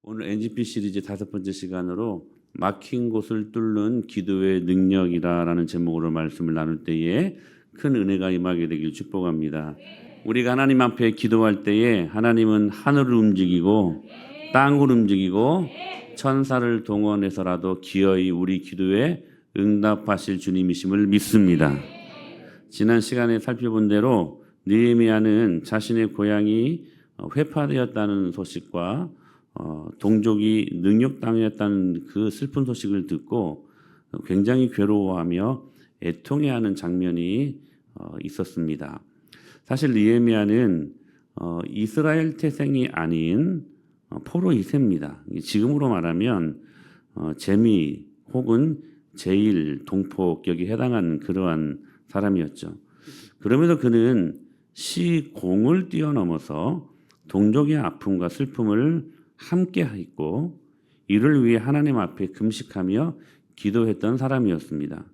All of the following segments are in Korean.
오늘 NGP 시리즈 5번째 시간으로 막힌 곳을 뚫는 기도의 능력이라는 제목으로 말씀을 나눌 때에 큰 은혜가 임하게 되길 축복합니다. 우리가 하나님 앞에 기도할 때에 하나님은 하늘을 움직이고 땅을 움직이고 천사를 동원해서라도 기어이 우리 기도에 응답하실 주님이심을 믿습니다. 지난 시간에 살펴본 대로 느헤미야는 자신의 고향이 회파되었다는 소식과 동족이 능욕당했다는 그 슬픈 소식을 듣고 굉장히 괴로워하며 애통해하는 장면이 있었습니다. 사실 느헤미야는 이스라엘 태생이 아닌 포로 2세입니다. 지금으로 말하면 재미 혹은 제일 동포격에 해당하는 그러한 사람이었죠. 그럼에도 그는 시공을 뛰어넘어서 동족의 아픔과 슬픔을 함께 했고 이를 위해 하나님 앞에 금식하며 기도했던 사람이었습니다.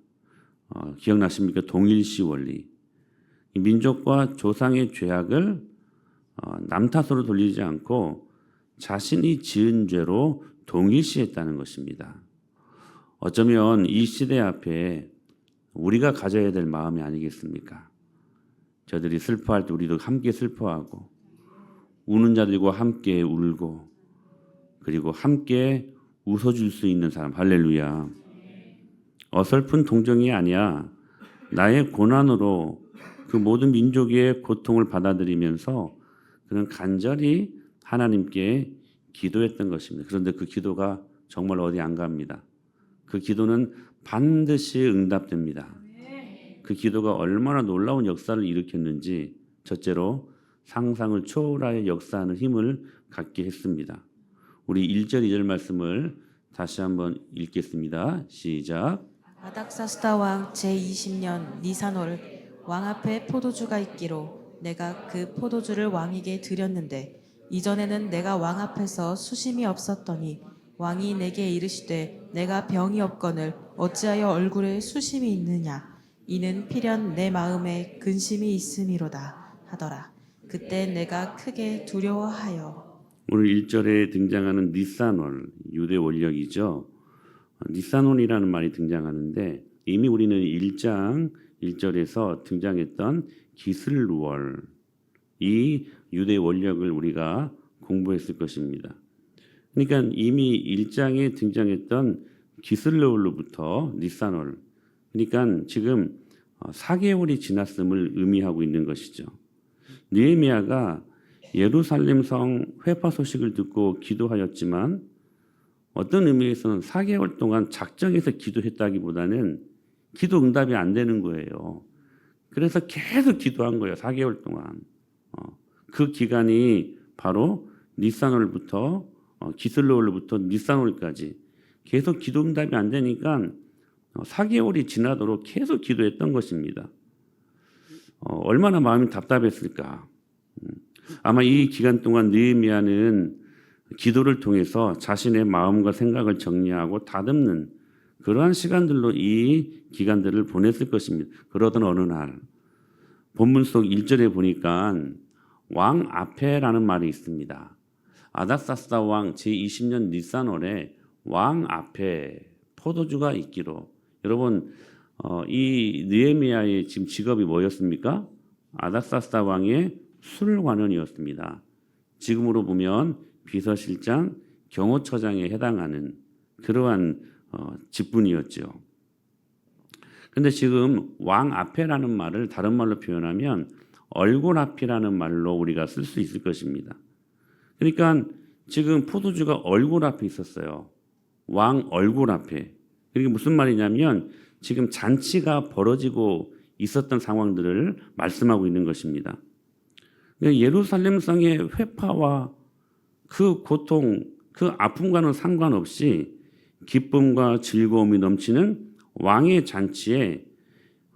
기억나십니까? 동일시 원리. 민족과 조상의 죄악을 남 탓으로 돌리지 않고 자신이 지은 죄로 동일시했다는 것입니다. 어쩌면 이 시대 앞에 우리가 가져야 될 마음이 아니겠습니까? 저들이 슬퍼할 때 우리도 함께 슬퍼하고 우는 자들과 함께 울고 그리고 함께 웃어줄 수 있는 사람. 할렐루야. 어설픈 동정이 아니야. 나의 고난으로 그 모든 민족의 고통을 받아들이면서 그는 간절히 하나님께 기도했던 것입니다. 그런데 그 기도가 정말 어디 안 갑니다. 그 기도는 반드시 응답됩니다. 그 기도가 얼마나 놀라운 역사를 일으켰는지 첫째로 상상을 초월하여 역사하는 힘을 갖게 했습니다. 우리 1절 2절 말씀을 다시 한번 읽겠습니다. 시작. 아닥사스다 왕 제20년 니산월 왕 앞에 포도주가 있기로 내가 그 포도주를 왕에게 드렸는데 이전에는 내가 왕 앞에서 수심이 없었더니 왕이 내게 이르시되 내가 병이 없거늘 어찌하여 얼굴에 수심이 있느냐 이는 필연 내 마음에 근심이 있음이로다 하더라. 그때 내가 크게 두려워하여. 오늘 1절에 등장하는 니산월, 유대 원력이죠. 니산월이라는 말이 등장하는데 이미 우리는 1장 1절에서 등장했던 기슬월, 이 유대 원력을 우리가 공부했을 것입니다. 그러니까 이미 1장에 등장했던 기슬월로부터 니산월, 그러니까 지금 4개월이 지났음을 의미하고 있는 것이죠. 느헤미야가 예루살렘 성 회파 소식을 듣고 기도하였지만 어떤 의미에서는 4개월 동안 작정해서 기도했다기보다는 기도 응답이 안 되는 거예요. 그래서 계속 기도한 거예요. 4개월 동안. 그 기간이 바로 니산월부터 기슬월로부터 니산월까지 계속 기도 응답이 안 되니까 4개월이 지나도록 계속 기도했던 것입니다. 얼마나 마음이 답답했을까. 아마 이 기간 동안 느헤미야는 기도를 통해서 자신의 마음과 생각을 정리하고 다듬는 그러한 시간들로 이 기간들을 보냈을 것입니다. 그러던 어느 날 본문 속 1절에 보니까 왕 앞에라는 말이 있습니다. 아닥사스다 왕 제20년 니산월에 왕 앞에 포도주가 있기로. 여러분 이 느헤미야의 지금 직업이 뭐였습니까? 아닥사스다 왕의 술관원이었습니다. 지금으로 보면 비서실장, 경호처장에 해당하는 그러한 직분이었죠. 그런데 지금 왕 앞에라는 말을 다른 말로 표현하면 얼굴 앞이라는 말로 우리가 쓸 수 있을 것입니다. 그러니까 지금 포도주가 얼굴 앞에 있었어요. 왕 얼굴 앞에. 이게 무슨 말이냐면 지금 잔치가 벌어지고 있었던 상황들을 말씀하고 있는 것입니다. 예루살렘 성의 회파와 그 고통, 그 아픔과는 상관없이 기쁨과 즐거움이 넘치는 왕의 잔치에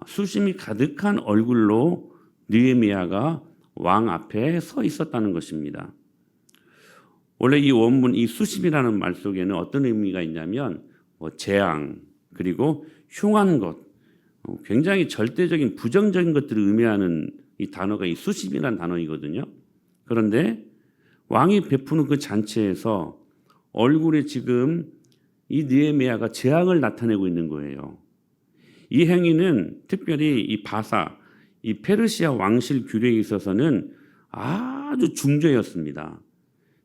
수심이 가득한 얼굴로 느헤미야가 왕 앞에 서 있었다는 것입니다. 원래 이 원문, 이 수심이라는 말 속에는 어떤 의미가 있냐면 재앙, 그리고 흉한 것, 굉장히 절대적인 부정적인 것들을 의미하는 이 단어가 이 수심이라는 단어이거든요. 그런데 왕이 베푸는 그 잔치에서 얼굴에 지금 이 느헤미야가 재앙을 나타내고 있는 거예요. 이 행위는 특별히 이 바사, 이 페르시아 왕실 규례에 있어서는 아주 중죄였습니다.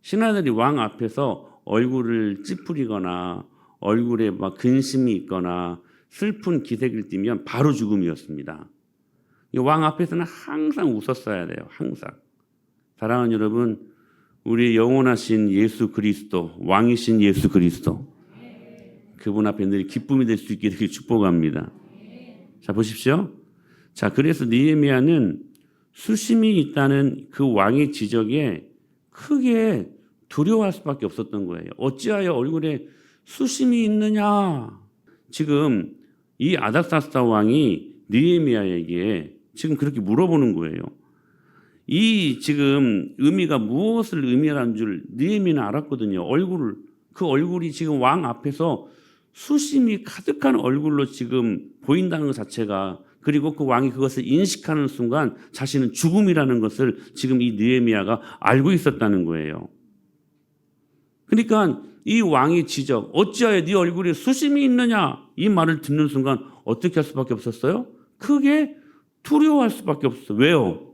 신하들이 왕 앞에서 얼굴을 찌푸리거나 얼굴에 막 근심이 있거나 슬픈 기색을 띠면 바로 죽음이었습니다. 이 왕 앞에서는 항상 웃었어야 돼요. 항상. 사랑하는 여러분, 우리의 영원하신 예수 그리스도, 왕이신 예수 그리스도, 그분 앞에 늘 기쁨이 될 수 있게 되길 축복합니다. 자, 보십시오. 자, 그래서 느헤미야는 수심이 있다는 그 왕의 지적에 크게 두려워할 수밖에 없었던 거예요. 어찌하여 얼굴에 수심이 있느냐? 지금 이 아닥사스다 왕이 느헤미야에게 지금 그렇게 물어보는 거예요. 이 지금 의미가 무엇을 의미하는 줄 느헤미야는 알았거든요. 그 얼굴이 지금 왕 앞에서 수심이 가득한 얼굴로 지금 보인다는 것 자체가, 그리고 그 왕이 그것을 인식하는 순간 자신은 죽음이라는 것을 지금 이 느헤미야가 알고 있었다는 거예요. 그러니까 이 왕의 지적, 어찌하여 네 얼굴에 수심이 있느냐, 이 말을 듣는 순간 어떻게 할 수밖에 없었어요? 크게 두려워할 수밖에 없었어요. 왜요?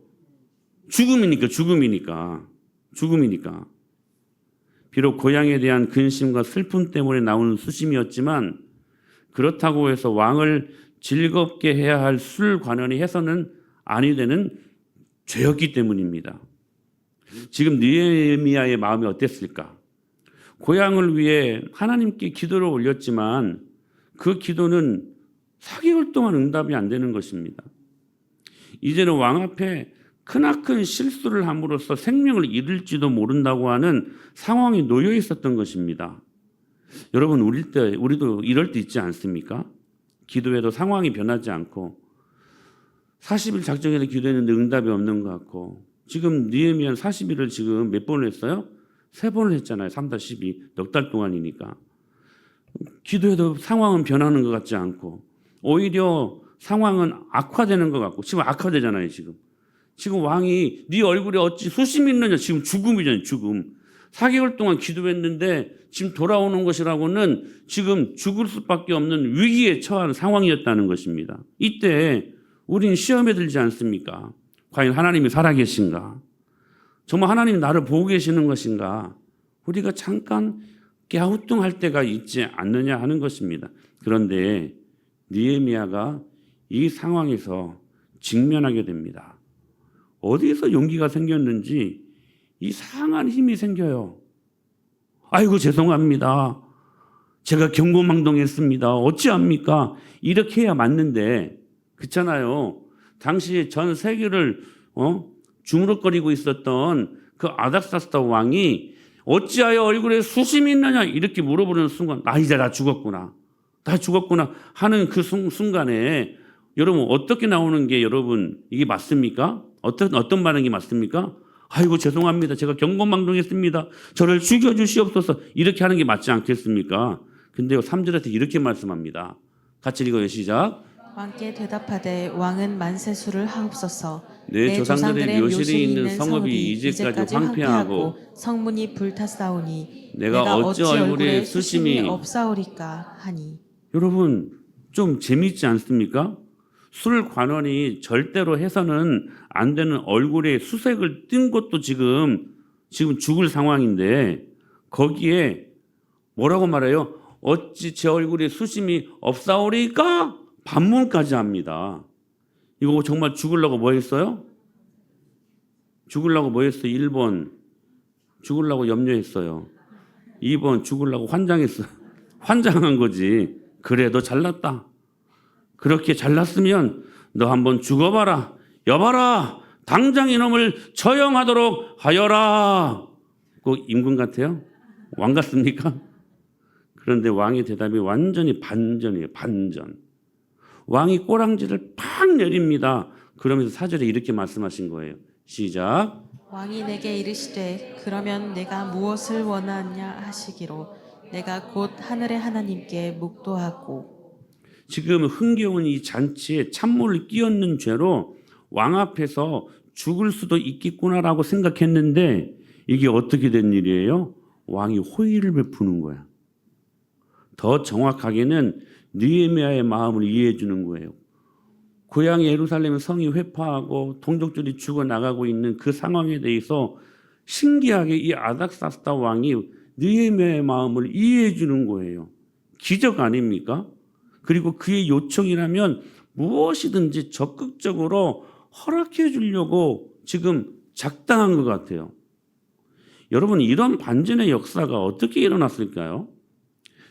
죽음이니까. 비록 고향에 대한 근심과 슬픔 때문에 나오는 수심이었지만, 그렇다고 해서 왕을 즐겁게 해야 할 술 관원이 해서는 아니 되는 죄였기 때문입니다. 지금 느헤미야의 마음이 어땠을까? 고향을 위해 하나님께 기도를 올렸지만 그 기도는 4개월 동안 응답이 안 되는 것입니다. 이제는 왕 앞에 크나큰 실수를 함으로써 생명을 잃을지도 모른다고 하는 상황에 놓여 있었던 것입니다. 여러분, 우리도 이럴 때 있지 않습니까? 기도해도 상황이 변하지 않고 40일 작정해서 기도했는데 응답이 없는 것 같고, 지금 느헤미야는 40일을 지금 몇 번을 했어요? 3번을 했잖아요. 3-12, 넉 달 동안이니까. 기도해도 상황은 변하는 것 같지 않고 오히려 상황은 악화되는 것 같고, 지금 악화되잖아요. 지금 왕이 네 얼굴에 어찌 수심이 있느냐, 지금 죽음이잖아요. 죽음. 4개월 동안 기도했는데 지금 돌아오는 것이라고는 지금 죽을 수밖에 없는 위기에 처한 상황이었다는 것입니다. 이때 우리는 시험에 들지 않습니까? 과연 하나님이 살아계신가? 정말 하나님이 나를 보고 계시는 것인가? 우리가 잠깐 갸우뚱할 때가 있지 않느냐 하는 것입니다. 그런데 느헤미야가 이 상황에서 직면하게 됩니다. 어디서 용기가 생겼는지 이상한 힘이 생겨요. 아이고 죄송합니다. 제가 경고망동했습니다. 어찌합니까? 이렇게 해야 맞는데, 그렇잖아요. 당시 전 세계를 주무룩거리고 있었던 그 아닥사스다 왕이 어찌하여 얼굴에 수심이 있느냐 이렇게 물어보는 순간, 이제 나 죽었구나 하는 그 순간에 여러분 어떻게 나오는 게, 여러분 이게 맞습니까? 어떤 반응이 맞습니까? 아이고 죄송합니다. 제가 경고망동했습니다. 저를 죽여주시옵소서. 이렇게 하는 게 맞지 않겠습니까? 근데요, 3절에서 이렇게 말씀합니다. 같이 읽어요. 시작. 왕께 대답하되 왕은 만세수를 하옵소서. 내 조상들의 묘실이 있는 성읍이 이제까지 황폐하고 성문이 불탔사오니 내가 어찌 얼굴에 수심이 없사오리까 하니. 여러분, 좀 재미있지 않습니까? 술 관원이 절대로 해서는 안 되는 얼굴에 수색을 띈 것도 지금 죽을 상황인데, 거기에 뭐라고 말해요? 어찌 제 얼굴에 수심이 없사오리까? 반문까지 합니다. 이거 정말 죽으려고 뭐 했어요? 1번 죽으려고 염려했어요. 2번 죽으려고 환장했어요. 환장한 거지. 그래, 너 잘났다. 그렇게 잘났으면 너 한번 죽어봐라. 여봐라. 당장 이놈을 처형하도록 하여라. 꼭 임금 같아요? 왕 같습니까? 그런데 왕의 대답이 완전히 반전이에요. 반전. 왕이 꼬랑지를 팍 내립니다. 그러면서 4절에 이렇게 말씀하신 거예요. 시작. 왕이 내게 이르시되 그러면 내가 무엇을 원하냐 하시기로 내가 곧 하늘의 하나님께 묵도하고. 지금 흥겨운 이 잔치에 찬물을 끼얹는 죄로 왕 앞에서 죽을 수도 있겠구나라고 생각했는데, 이게 어떻게 된 일이에요? 왕이 호의를 베푸는 거야. 더 정확하게는 느헤미야의 마음을 이해해 주는 거예요. 고향 예루살렘 성이 회파하고 동족들이 죽어나가고 있는 그 상황에 대해서 신기하게 이 아닥사스다 왕이 느헤미야의 마음을 이해해 주는 거예요. 기적 아닙니까? 그리고 그의 요청이라면 무엇이든지 적극적으로 허락해 주려고 지금 작당한 것 같아요. 여러분, 이런 반전의 역사가 어떻게 일어났을까요?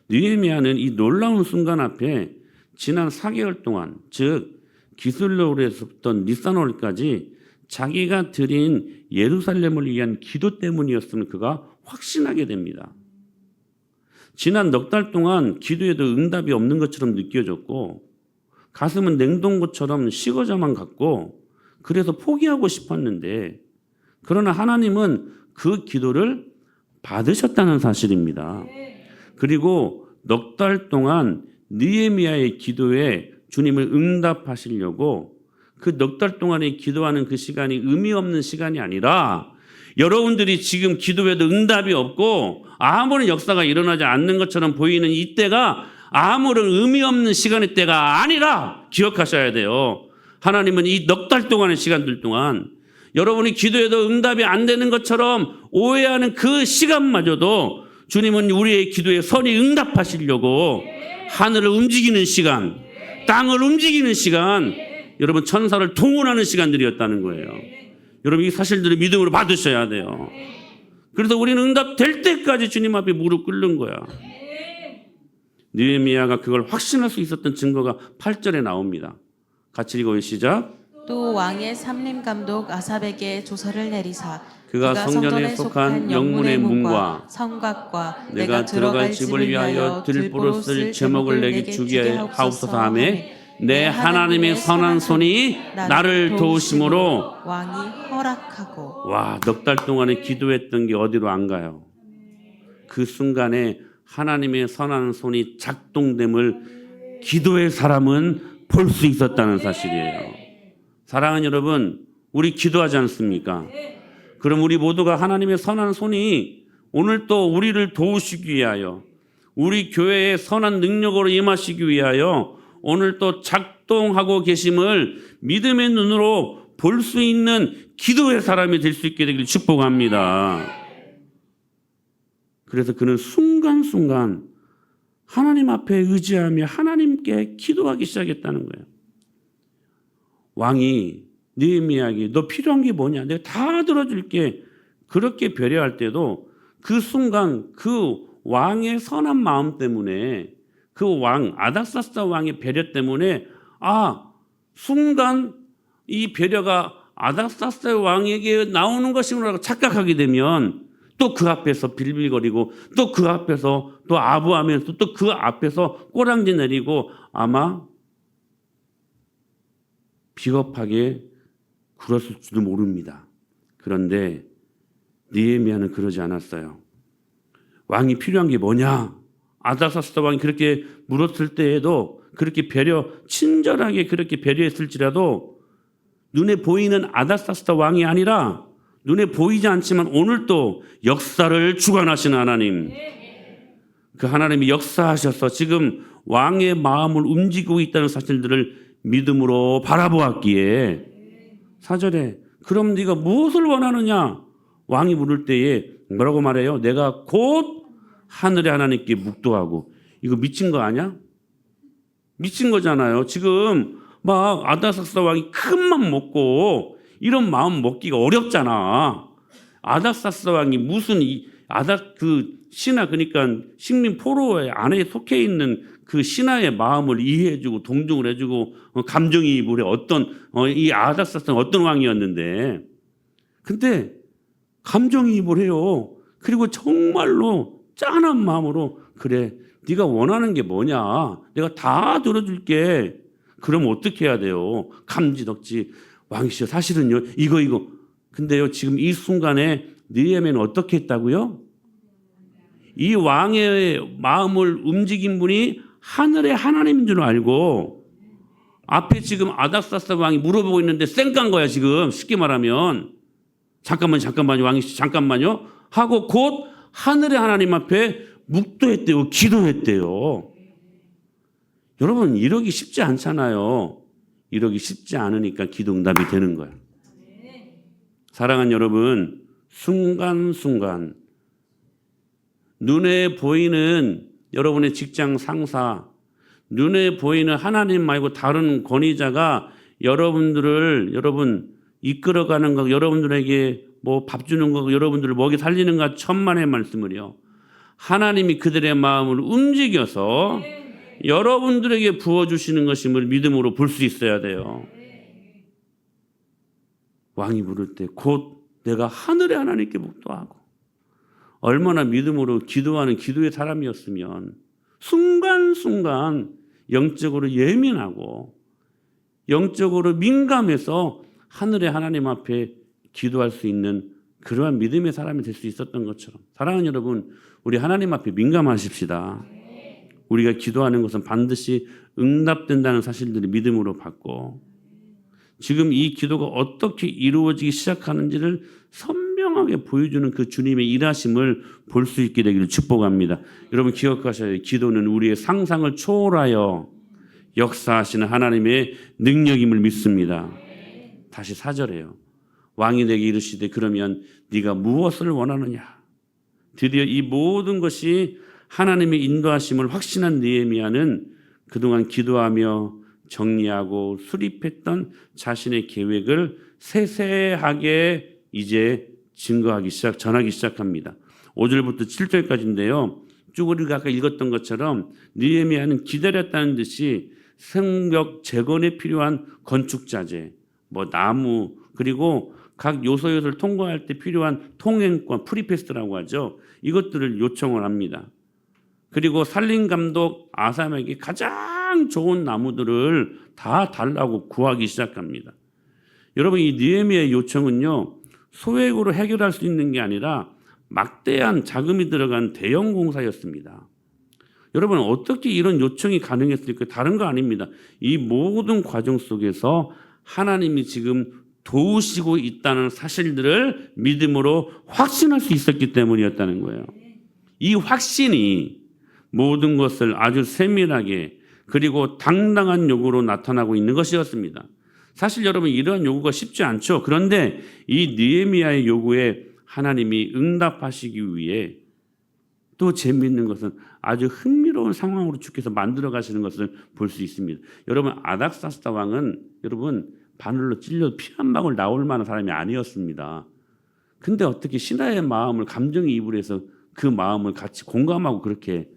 느헤미야는 이 놀라운 순간 앞에 지난 4개월 동안, 즉 기슬로에서부터 니산월까지 자기가 드린 예루살렘을 위한 기도 때문이었음을 그가 확신하게 됩니다. 지난 넉 달 동안 기도에도 응답이 없는 것처럼 느껴졌고 가슴은 냉동고처럼 식어져만 갔고 그래서 포기하고 싶었는데, 그러나 하나님은 그 기도를 받으셨다는 사실입니다. 그리고 넉 달 동안 느헤미야의 기도에 주님을 응답하시려고 그 넉 달 동안에 기도하는 그 시간이 의미 없는 시간이 아니라, 여러분들이 지금 기도해도 응답이 없고 아무런 역사가 일어나지 않는 것처럼 보이는 이때가 아무런 의미 없는 시간의 때가 아니라 기억하셔야 돼요. 하나님은 이 넉 달 동안의 시간들 동안 여러분이 기도해도 응답이 안 되는 것처럼 오해하는 그 시간마저도 주님은 우리의 기도에 선히 응답하시려고 하늘을 움직이는 시간, 땅을 움직이는 시간, 여러분 천사를 동원하는 시간들이었다는 거예요. 여러분 이 사실들을 믿음으로 받으셔야 돼요. 그래서 우리는 응답될 때까지 주님 앞에 무릎 꿇는 거야. 느헤미야가 그걸 확신할 수 있었던 증거가 8절에 나옵니다. 같이 읽어요. 시작. 또 왕의 삼림감독 아삽에게 조서를 내리사 그가 성전에 속한 영문의 문과 성곽과 내가 들어갈 집을 위하여 들보로 쓸 제목을 내게 주게 하옵소서 하매 내 하나님의 선한 손이 나를 도우심으로. 왕이 허락하고. 와, 넉 달 동안에 기도했던 게 어디로 안 가요. 그 순간에 하나님의 선한 손이 작동됨을 기도의 사람은 볼 수 있었다는 사실이에요. 사랑하는 여러분, 우리 기도하지 않습니까? 그럼 우리 모두가 하나님의 선한 손이 오늘 또 우리를 도우시기 위하여, 우리 교회의 선한 능력으로 임하시기 위하여 오늘 또 작동하고 계심을 믿음의 눈으로 볼 수 있는 기도의 사람이 될 수 있게 되길 축복합니다. 그래서 그는 순간순간 하나님 앞에 의지하며 하나님께 기도하기 시작했다는 거예요. 왕이 느헤미야에게 너 필요한 게 뭐냐? 내가 다 들어줄게. 그렇게 배려할 때도 그 순간 그 왕의 선한 마음 때문에, 그 왕 아닥사스다 왕의 배려 때문에 순간 이 배려가 아닥사스다 왕에게 나오는 것이라고 착각하게 되면 또 그 앞에서 빌빌거리고 또 그 앞에서 또 아부하면서 또 그 앞에서 꼬랑지 내리고 아마 비겁하게 굴었을지도 모릅니다. 그런데 느헤미야는 그러지 않았어요. 왕이 필요한 게 뭐냐? 아닥사스다 왕이 그렇게 물었을 때에도 그렇게 친절하게 그렇게 배려했을지라도 눈에 보이는 아닥사스다 왕이 아니라 눈에 보이지 않지만 오늘도 역사를 주관하시는 하나님, 그 하나님이 역사하셔서 지금 왕의 마음을 움직이고 있다는 사실들을 믿음으로 바라보았기에 4절에 그럼 네가 무엇을 원하느냐? 왕이 물을 때에 뭐라고 말해요? 내가 곧 하늘의 하나님께 묵도하고. 이거 미친 거 아니야? 미친 거잖아요. 지금 막 아닥사스다 왕이 큰 맘 먹고 이런 마음 먹기가 어렵잖아. 아닥사스다 왕이 무슨 그 신하, 그러니까 식민 포로의 안에 속해 있는 그 신하의 마음을 이해해주고 동정을 해주고 감정이입을 해. 이 아닥사스다는 어떤 왕이었는데, 근데 감정이입을 해요. 그리고 정말로 짠한 마음으로 그래, 네가 원하는 게 뭐냐? 내가 다 들어줄게. 그럼 어떻게 해야 돼요? 감지덕지. 왕이시여, 사실은요 이거. 근데요 지금 이 순간에 느헤미야는 어떻게 했다고요? 이 왕의 마음을 움직인 분이 하늘의 하나님인 줄 알고 앞에 지금 아닥사스다 왕이 물어보고 있는데 쌩깐 거야 지금. 쉽게 말하면 잠깐만요 왕이시 잠깐만요 하고 곧 하늘의 하나님 앞에 묵도했대요. 기도했대요. 여러분 이러기 쉽지 않잖아요. 이러기 쉽지 않으니까 기도 응답이 되는 거예요. 사랑하는 여러분, 순간순간 눈에 보이는 여러분의 직장 상사, 눈에 보이는 하나님 말고 다른 권위자가 여러분 이끌어가는 거, 여러분들에게 뭐 밥 주는 거, 여러분들을 먹이 살리는 거 천만의 말씀을요. 하나님이 그들의 마음을 움직여서 여러분들에게 부어주시는 것임을 믿음으로 볼 수 있어야 돼요. 왕이 부를 때 곧 내가 하늘의 하나님께 묵도하고, 얼마나 믿음으로 기도하는 기도의 사람이었으면 순간순간 영적으로 예민하고 영적으로 민감해서 하늘의 하나님 앞에 기도할 수 있는 그러한 믿음의 사람이 될 수 있었던 것처럼, 사랑하는 여러분, 우리 하나님 앞에 민감하십시다. 우리가 기도하는 것은 반드시 응답된다는 사실들을 믿음으로 받고, 지금 이 기도가 어떻게 이루어지기 시작하는지를 선명하게 보여주는 그 주님의 일하심을 볼 수 있게 되기를 축복합니다. 여러분 기억하셔야 돼요. 기도는 우리의 상상을 초월하여 역사하시는 하나님의 능력임을 믿습니다. 다시 4절에요. 왕이 내게 이르시되 그러면 네가 무엇을 원하느냐. 드디어 이 모든 것이 하나님의 인도하심을 확신한 느헤미야는 그동안 기도하며 정리하고 수립했던 자신의 계획을 세세하게 이제 전하기 시작합니다. 5절부터 7절까지인데요. 쭉 우리가 아까 읽었던 것처럼 느헤미야는 기다렸다는 듯이 성벽 재건에 필요한 건축자재, 나무, 그리고 각 요소를 통과할 때 필요한 통행권, 프리패스라고 하죠. 이것들을 요청을 합니다. 그리고 산림감독 아삼에게 가장 좋은 나무들을 다 달라고 구하기 시작합니다. 여러분 이 느헤미야의 요청은요, 소액으로 해결할 수 있는 게 아니라 막대한 자금이 들어간 대형 공사였습니다. 여러분 어떻게 이런 요청이 가능했을까? 다른 거 아닙니다. 이 모든 과정 속에서 하나님이 지금 도우시고 있다는 사실들을 믿음으로 확신할 수 있었기 때문이었다는 거예요. 이 확신이 모든 것을 아주 세밀하게 그리고 당당한 요구로 나타나고 있는 것이었습니다. 사실 여러분 이러한 요구가 쉽지 않죠. 그런데 이 느헤미야의 요구에 하나님이 응답하시기 위해 또 재미있는 것은 아주 흥미로운 상황으로 주께서 만들어 가시는 것을 볼 수 있습니다. 여러분 아닥사스다 왕은 여러분 바늘로 찔려 피 한 방울 나올 만한 사람이 아니었습니다. 근데 어떻게 신하의 마음을 감정이입을 해서 그 마음을 같이 공감하고 그렇게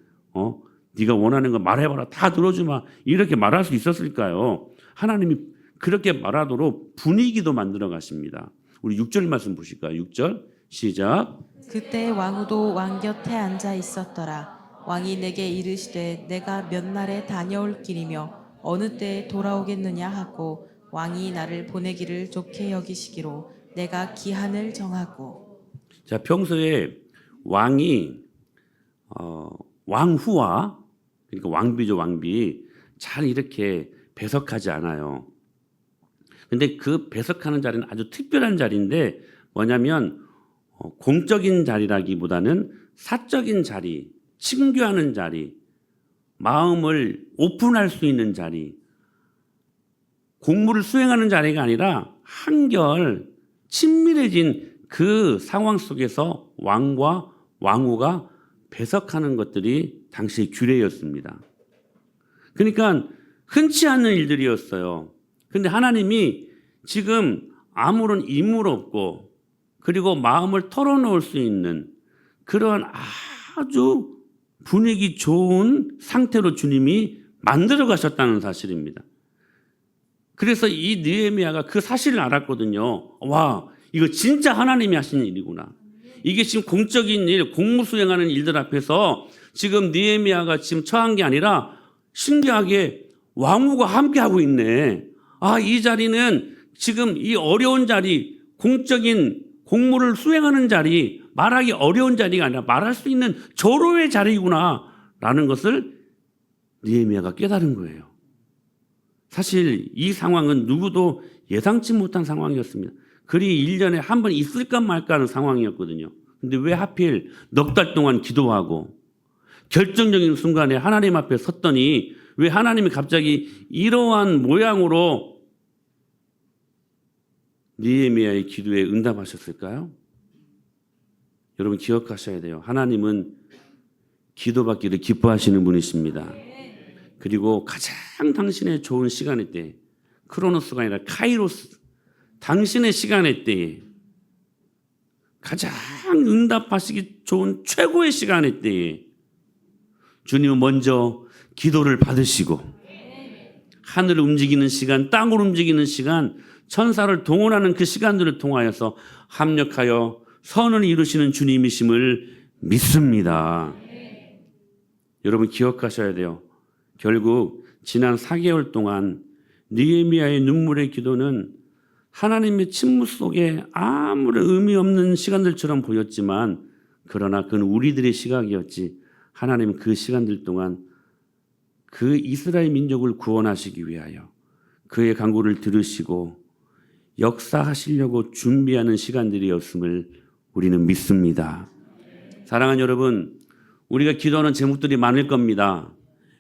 네가 원하는 거 말해봐라 다 들어주마 이렇게 말할 수 있었을까요? 하나님이 그렇게 말하도록 분위기도 만들어 가십니다. 우리 6절 말씀 보실까요? 6절 시작. 그때 왕후도 왕 곁에 앉아 있었더라. 왕이 내게 이르시되 내가 몇 날에 다녀올 길이며 어느 때에 돌아오겠느냐 하고 왕이 나를 보내기를 좋게 여기시기로 내가 기한을 정하고. 자, 평소에 왕이 왕후와 그러니까 왕비죠, 왕비 잘 이렇게 배석하지 않아요. 근데 그 배석하는 자리는 아주 특별한 자리인데 뭐냐면 공적인 자리라기보다는 사적인 자리, 친교하는 자리, 마음을 오픈할 수 있는 자리, 공무를 수행하는 자리가 아니라 한결 친밀해진 그 상황 속에서 왕과 왕후가 배석하는 것들이 당시의 규례였습니다. 그러니까 흔치 않은 일들이었어요. 근데 하나님이 지금 아무런 임무 없고 그리고 마음을 털어놓을 수 있는 그런 아주 분위기 좋은 상태로 주님이 만들어 가셨다는 사실입니다. 그래서 이 느헤미야가 그 사실을 알았거든요. 와, 이거 진짜 하나님이 하신 일이구나. 이게 지금 공적인 일, 공무 수행하는 일들 앞에서 지금 느헤미야가 지금 처한 게 아니라 신기하게 왕후가 함께하고 있네. 이 자리는 지금 이 어려운 자리, 공적인 공무를 수행하는 자리, 말하기 어려운 자리가 아니라 말할 수 있는 절호의 자리구나 라는 것을 느헤미야가 깨달은 거예요. 사실 이 상황은 누구도 예상치 못한 상황이었습니다. 그리 1년에 한 번 있을까 말까 하는 상황이었거든요. 근데 왜 하필 넉 달 동안 기도하고 결정적인 순간에 하나님 앞에 섰더니 왜 하나님이 갑자기 이러한 모양으로 느헤미야의 기도에 응답하셨을까요? 여러분 기억하셔야 돼요. 하나님은 기도받기를 기뻐하시는 분이십니다. 그리고 가장 당신의 좋은 시간의 때, 크로노스가 아니라 카이로스, 당신의 시간의 때에 가장 응답하시기 좋은 최고의 시간의 때에 주님은 먼저 기도를 받으시고 하늘을 움직이는 시간, 땅을 움직이는 시간, 천사를 동원하는 그 시간들을 통하여서 합력하여 선을 이루시는 주님이심을 믿습니다. 여러분 기억하셔야 돼요. 결국 지난 4개월 동안 느헤미야의 눈물의 기도는 하나님의 침묵 속에 아무런 의미 없는 시간들처럼 보였지만 그러나 그건 우리들의 시각이었지 하나님은 그 시간들 동안 그 이스라엘 민족을 구원하시기 위하여 그의 간구를 들으시고 역사하시려고 준비하는 시간들이었음을 우리는 믿습니다. 사랑하는 여러분, 우리가 기도하는 제목들이 많을 겁니다.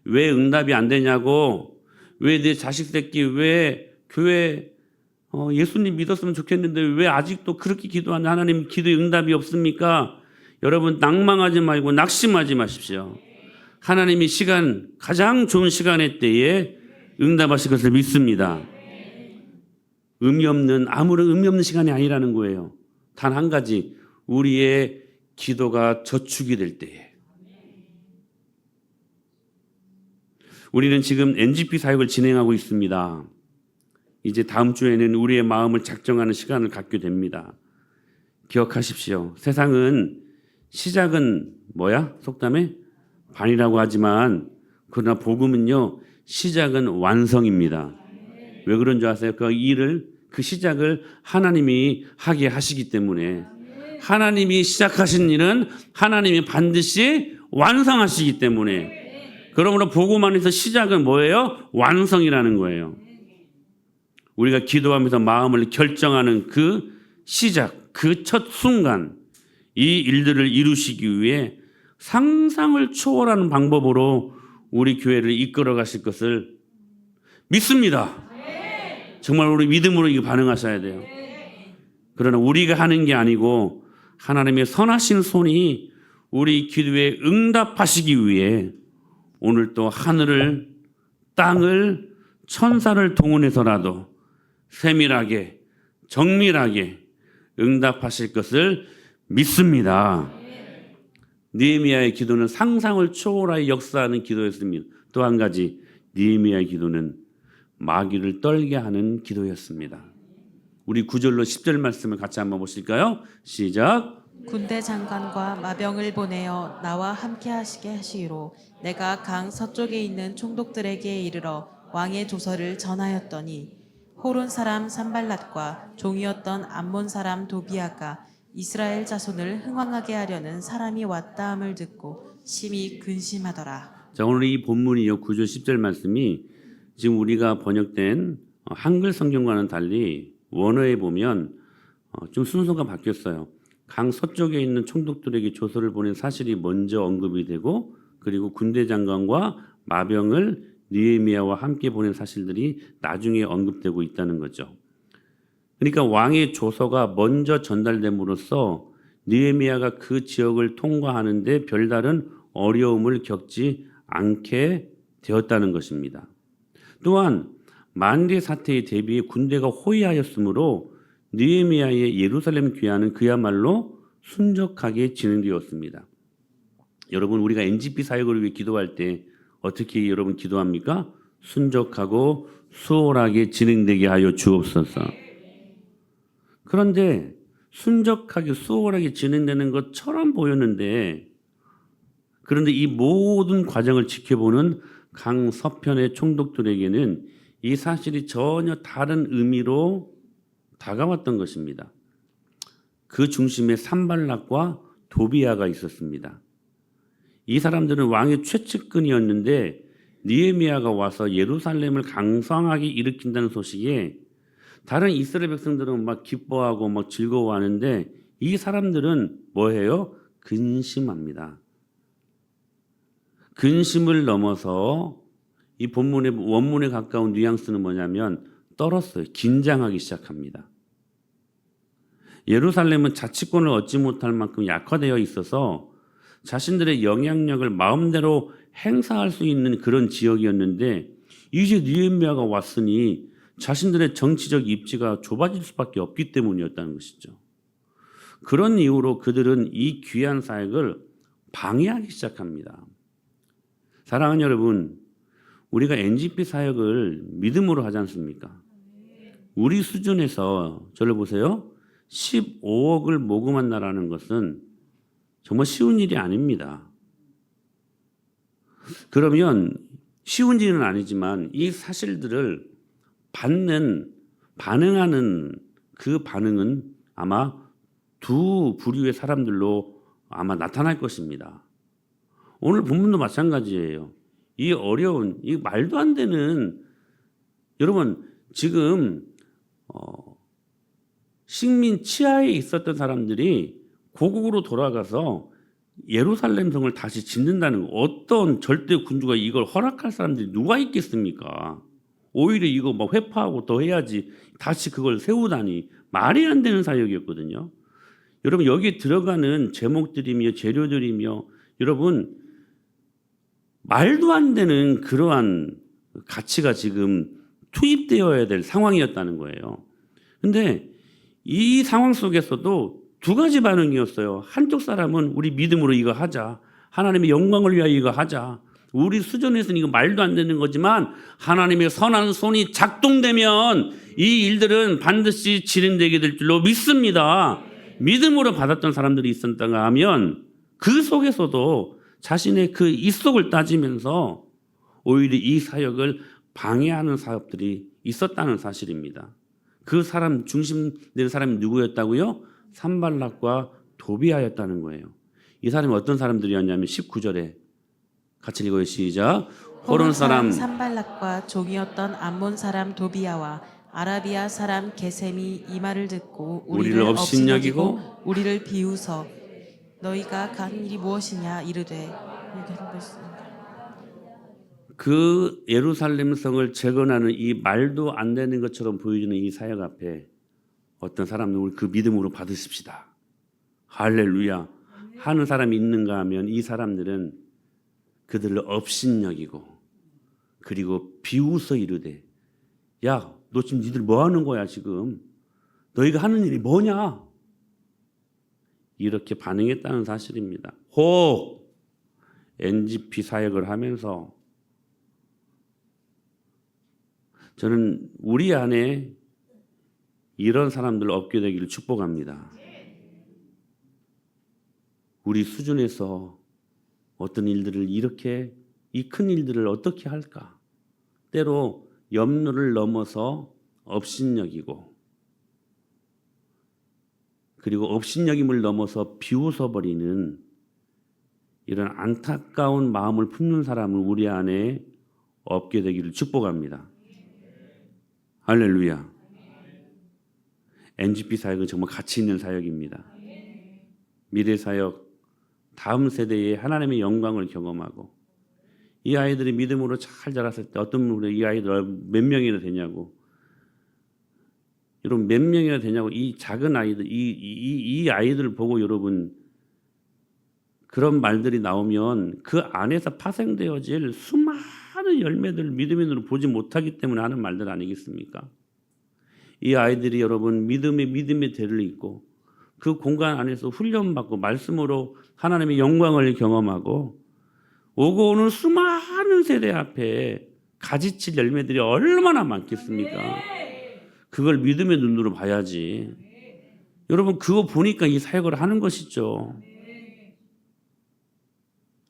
왜 응답이 안 되냐고, 왜 내 자식 새끼, 왜 교회 예수님 믿었으면 좋겠는데 왜 아직도 그렇게 기도하는 하나님 기도에 응답이 없습니까? 여러분 낭망하지 말고 낙심하지 마십시오. 하나님이 시간, 가장 좋은 시간의 때에 응답하실 것을 믿습니다. 아무런 의미 없는 시간이 아니라는 거예요. 단 한 가지, 우리의 기도가 저축이 될 때에. 우리는 지금 NGP 사역을 진행하고 있습니다. 이제 다음 주에는 우리의 마음을 작정하는 시간을 갖게 됩니다. 기억하십시오. 세상은 시작은 뭐야? 속담에 반이라고 하지만 그러나 복음은요, 시작은 완성입니다. 왜 그런 줄 아세요? 그 시작을 하나님이 하게 하시기 때문에 하나님이 시작하신 일은 하나님이 반드시 완성하시기 때문에 그러므로 복음 안에서 시작은 뭐예요? 완성이라는 거예요. 우리가 기도하면서 마음을 결정하는 그 시작, 그 첫 순간 이 일들을 이루시기 위해 상상을 초월하는 방법으로 우리 교회를 이끌어 가실 것을 믿습니다. 정말 우리 믿음으로 이거 반응하셔야 돼요. 그러나 우리가 하는 게 아니고 하나님의 선하신 손이 우리 기도에 응답하시기 위해 오늘 또 하늘을, 땅을, 천사를 동원해서라도 세밀하게, 정밀하게 응답하실 것을 믿습니다. 느헤미야의 기도는 상상을 초월하여 역사하는 기도였습니다. 또 한 가지, 느헤미야의 기도는 마귀를 떨게 하는 기도였습니다. 우리 9절로 10절 말씀을 같이 한번 보실까요? 시작. 군대 장관과 마병을 보내어 나와 함께 하시게 하시기로 내가 강 서쪽에 있는 총독들에게 이르러 왕의 조서를 전하였더니 호론 사람 산발랏과 종이었던 암몬 사람 도비아가 이스라엘 자손을 흥왕하게 하려는 사람이 왔다 함을 듣고 심히 근심하더라. 자, 오늘 이 본문이요 9절 10절 말씀이 지금 우리가 번역된 한글 성경과는 달리 원어에 보면 좀 순서가 바뀌었어요. 강 서쪽에 있는 총독들에게 조서를 보낸 사실이 먼저 언급이 되고 그리고 군대 장관과 마병을 느헤미야와 함께 보낸 사실들이 나중에 언급되고 있다는 거죠. 그러니까 왕의 조서가 먼저 전달됨으로써 느헤미야가 그 지역을 통과하는데 별다른 어려움을 겪지 않게 되었다는 것입니다. 또한 만대 사태에 대비해 군대가 호위하였으므로 느헤미야의 예루살렘 귀환은 그야말로 순적하게 진행되었습니다. 여러분 우리가 NGP 사역을 위해 기도할 때 어떻게 여러분 기도합니까? 순적하고 수월하게 진행되게 하여 주옵소서. 그런데 순적하게 수월하게 진행되는 것처럼 보였는데 그런데 이 모든 과정을 지켜보는 강 서편의 총독들에게는 이 사실이 전혀 다른 의미로 다가왔던 것입니다. 그 중심에 산발락과 도비아가 있었습니다. 이 사람들은 왕의 최측근이었는데 느헤미야가 와서 예루살렘을 강성하게 일으킨다는 소식에 다른 이스라엘 백성들은 막 기뻐하고 막 즐거워하는데 이 사람들은 뭐예요? 근심합니다. 근심을 넘어서 이 본문의 원문에 가까운 뉘앙스는 뭐냐면 떨었어요. 긴장하기 시작합니다. 예루살렘은 자치권을 얻지 못할 만큼 약화되어 있어서 자신들의 영향력을 마음대로 행사할 수 있는 그런 지역이었는데 이제 느헤미야가 왔으니 자신들의 정치적 입지가 좁아질 수밖에 없기 때문이었다는 것이죠. 그런 이유로 그들은 이 귀한 사역을 방해하기 시작합니다. 사랑하는 여러분, 우리가 NGP 사역을 믿음으로 하지 않습니까? 우리 수준에서 저를 보세요. 15억을 모금한다라는 것은 정말 쉬운 일이 아닙니다. 그러면 쉬운 일은 아니지만 이 사실들을 반응하는 그 반응은 아마 두 부류의 사람들로 아마 나타날 것입니다. 오늘 본문도 마찬가지예요. 이 어려운, 이 말도 안 되는, 여러분 지금 식민 치하에 있었던 사람들이 고국으로 돌아가서 예루살렘 성을 다시 짓는다는 어떤 절대 군주가 이걸 허락할 사람들이 누가 있겠습니까? 오히려 이거 막 회파하고 더 해야지 다시 그걸 세우다니 말이 안 되는 사역이었거든요. 여러분 여기 들어가는 제목들이며 재료들이며 여러분 말도 안 되는 그러한 가치가 지금 투입되어야 될 상황이었다는 거예요. 근데 이 상황 속에서도 두 가지 반응이었어요. 한쪽 사람은 우리 믿음으로 이거 하자. 하나님의 영광을 위하여 이거 하자. 우리 수준에서는 이거 말도 안 되는 거지만 하나님의 선한 손이 작동되면 이 일들은 반드시 진행되게 될 줄로 믿습니다. 믿음으로 받았던 사람들이 있었던가 하면 그 속에서도 자신의 그 입속을 따지면서 오히려 이 사역을 방해하는 사업들이 있었다는 사실입니다. 그 사람 중심된 사람이 누구였다고요? 산발락과 도비아였다는 거예요. 이 사람이 어떤 사람들이었냐면 19절에 같이 읽어요. 시작. 호론 사람 산발락과 종이었던 암몬 사람 도비아와 아라비아 사람 게셈이 이 말을 듣고 우리를 업신여기고 우리를 비웃어 너희가 간 일이 무엇이냐 이르되 그 예루살렘 성을 재건하는 이 말도 안 되는 것처럼 보여지는 이 사역 앞에 어떤 사람은 우리 그 믿음으로 받으십시다. 할렐루야 하는 사람이 있는가 하면 이 사람들은 그들을 업신여기고 그리고 비웃어 이르되 야, 너 지금 니들 뭐 하는 거야 지금? 너희가 하는 일이 뭐냐? 이렇게 반응했다는 사실입니다. 혹 NGP 사역을 하면서 저는 우리 안에 이런 사람들 없게 되기를 축복합니다. 우리 수준에서 어떤 일들을 이렇게 이 큰 일들을 어떻게 할까? 때로 염려를 넘어서 업신여기고 그리고 업신여김을 넘어서 비웃어버리는 이런 안타까운 마음을 품는 사람을 우리 안에 없게 되기를 축복합니다. 할렐루야. NGP 사역은 정말 가치 있는 사역입니다. 미래 사역, 다음 세대에 하나님의 영광을 경험하고 이 아이들이 믿음으로 잘 자랐을 때 어떤 분이 이 아이들 몇 명이나 되냐고 여러분 몇 명이나 되냐고 이 작은 아이들 이 아이들을 보고 여러분 그런 말들이 나오면 그 안에서 파생되어질 수많은 열매들을 믿음의 눈으로 보지 못하기 때문에 하는 말들 아니겠습니까? 이 아이들이 여러분 믿음의 대를 잇고 그 공간 안에서 훈련받고 말씀으로 하나님의 영광을 경험하고 오고 오는 수많은 세대 앞에 가지칠 열매들이 얼마나 많겠습니까? 그걸 믿음의 눈으로 봐야지. 여러분 그거 보니까 이 사역을 하는 것이죠.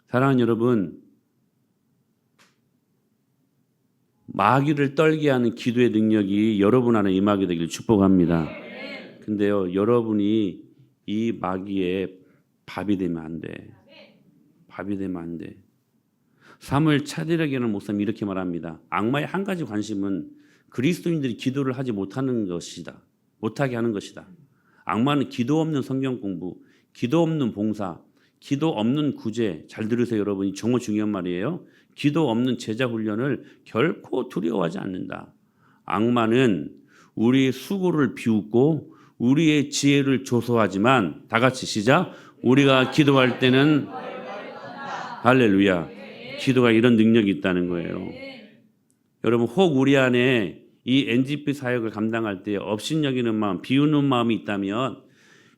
사랑하는 여러분, 마귀를 떨게 하는 기도의 능력이 여러분 안에 임하게 되기를 축복합니다. 근데요, 여러분이 이 마귀의 밥이 되면 안 돼. 밥이 되면 안 돼. 사무엘 차디락이라는 목사님이 이렇게 말합니다. 악마의 한 가지 관심은 그리스도인들이 기도를 하지 못하는 것이다. 못하게 하는 것이다. 악마는 기도 없는 성경 공부, 기도 없는 봉사, 기도 없는 구제, 잘 들으세요 여러분이 정말 중요한 말이에요. 기도 없는 제자 훈련을 결코 두려워하지 않는다. 악마는 우리의 수고를 비웃고 우리의 지혜를 조소하지만 다 같이 시작. 우리가 기도할 때는 할렐루야. 기도가 이런 능력이 있다는 거예요. 여러분 혹 우리 안에 이 NGP 사역을 감당할 때 업신여기는 마음, 비우는 마음이 있다면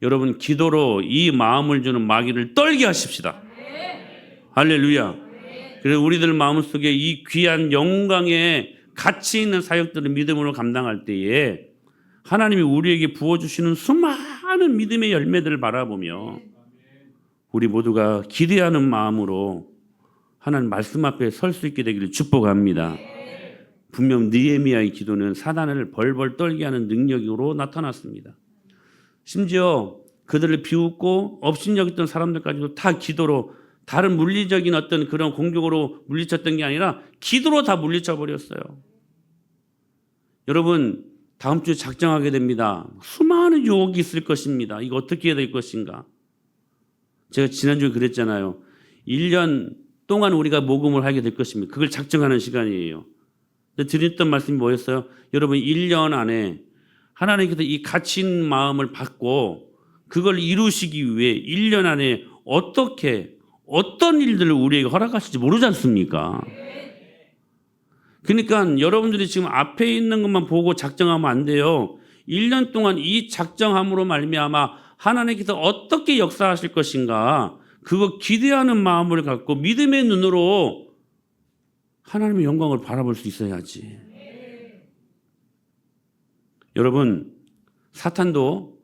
여러분 기도로 이 마음을 주는 마귀를 떨게 하십시다. 할렐루야. 그래서 우리들 마음속에 이 귀한 영광의 가치 있는 사역들을 믿음으로 감당할 때에 하나님이 우리에게 부어주시는 수많은 믿음의 열매들을 바라보며 우리 모두가 기대하는 마음으로 하나님 말씀 앞에 설 수 있게 되기를 축복합니다. 분명 느헤미야의 기도는 사단을 벌벌 떨게 하는 능력으로 나타났습니다. 심지어 그들을 비웃고 업신여겼던 사람들까지도 다 기도로 다른 물리적인 어떤 그런 공격으로 물리쳤던 게 아니라 기도로 다 물리쳐 버렸어요. 여러분 다음 주에 작정하게 됩니다. 수많은 유혹이 있을 것입니다. 이거 어떻게 해야 될 것인가? 제가 지난주에 그랬잖아요. 1년 동안 우리가 모금을 하게 될 것입니다. 그걸 작정하는 시간이에요. 드렸던 말씀이 뭐였어요? 여러분 1년 안에 하나님께서 이 가치 있는 마음을 받고 그걸 이루시기 위해 1년 안에 어떤 일들을 우리에게 허락하실지 모르지 않습니까? 그러니까 여러분들이 지금 앞에 있는 것만 보고 작정하면 안 돼요. 1년 동안 이 작정함으로 말미암아 하나님께서 어떻게 역사하실 것인가 그거 기대하는 마음을 갖고 믿음의 눈으로 하나님의 영광을 바라볼 수 있어야지. 여러분 사탄도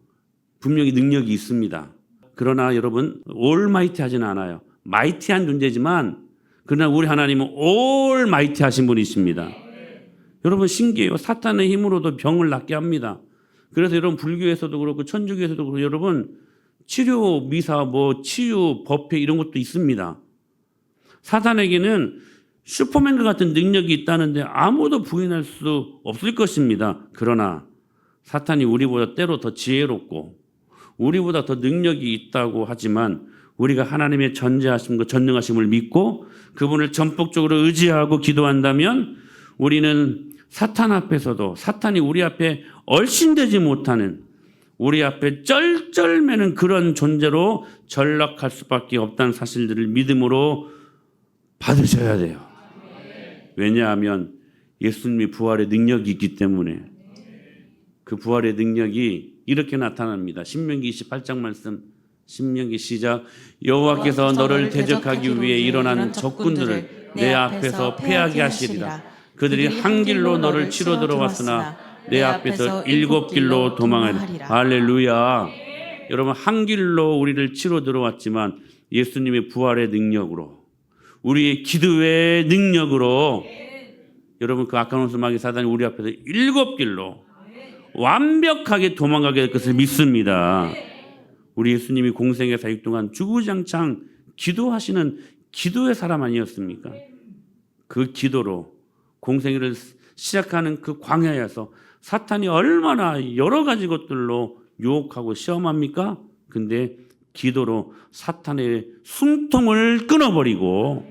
분명히 능력이 있습니다. 그러나 여러분 올마이티하지는 않아요. 마이티한 존재지만 그러나 우리 하나님은 올마이티하신 분이십니다. 여러분 신기해요. 사탄의 힘으로도 병을 낫게 합니다. 그래서 여러분 불교에서도 그렇고 천주교에서도 그렇고 여러분 치료 미사 치유 법회 이런 것도 있습니다. 사탄에게는 슈퍼맨과 같은 능력이 있다는데 아무도 부인할 수 없을 것입니다. 그러나 사탄이 우리보다 때로 더 지혜롭고 우리보다 더 능력이 있다고 하지만 우리가 하나님의 전지하심과 전능하심을 믿고 그분을 전폭적으로 의지하고 기도한다면 우리는 사탄 앞에서도 사탄이 우리 앞에 얼씬되지 못하는 우리 앞에 쩔쩔매는 그런 존재로 전락할 수밖에 없다는 사실들을 믿음으로 받으셔야 돼요. 왜냐하면 예수님이 부활의 능력이 있기 때문에 그 부활의 능력이 이렇게 나타납니다. 신명기 28장 말씀 신명기 시작. 여호와께서 너를 대적하기 위해 일어난 적군들을 내 앞에서 패하게 하시리라. 그들이 한 길로 너를 치러 들어왔으나 내 앞에서 7길로 도망하리라. 할렐루야. 여러분 한 길로 우리를 치러 들어왔지만 예수님의 부활의 능력으로 우리의 기도의 능력으로 여러분 그 악한 원수마귀 사단이 우리 앞에서 7길로 완벽하게 도망가게 될 것을 믿습니다. 우리 예수님이 공생의 사역 동안 주구장창 기도하시는 기도의 사람 아니었습니까? 그 기도로 공생애를 시작하는 그 광야에서 사탄이 얼마나 여러 가지 것들로 유혹하고 시험합니까? 근데 기도로 사탄의 숨통을 끊어버리고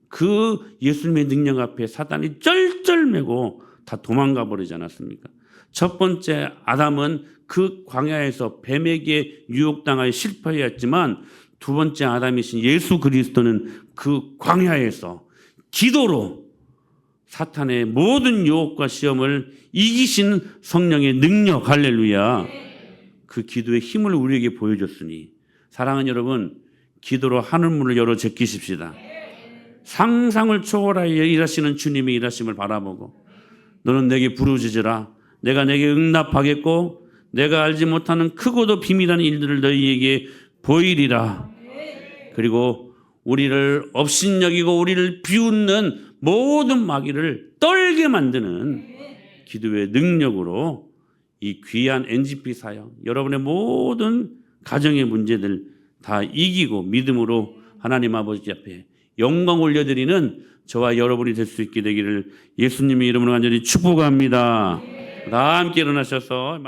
그 예수님의 능력 앞에 사탄이 쩔쩔매고 다 도망가 버리지 않았습니까? 첫 번째 아담은 그 광야에서 뱀에게 유혹당하여 실패했지만 두 번째 아담이신 예수 그리스도는 그 광야에서 기도로 사탄의 모든 유혹과 시험을 이기신 성령의 능력 할렐루야 그 기도의 힘을 우리에게 보여줬으니 사랑하는 여러분 기도로 하늘문을 열어 제끼십시다. 상상을 초월하여 일하시는 주님의 일하심을 바라보고 너는 내게 부르짖으라 내가 내게 응답하겠고 내가 알지 못하는 크고도 비밀한 일들을 너희에게 보이리라. 그리고 우리를 업신여기고 우리를 비웃는 모든 마귀를 떨게 만드는 기도의 능력으로 이 귀한 NGP 사역 여러분의 모든 가정의 문제들 다 이기고 믿음으로 하나님 아버지 앞에 영광 올려드리는 저와 여러분이 될 수 있게 되기를 예수님의 이름으로 간절히 축복합니다. 다 함께 일어나셔서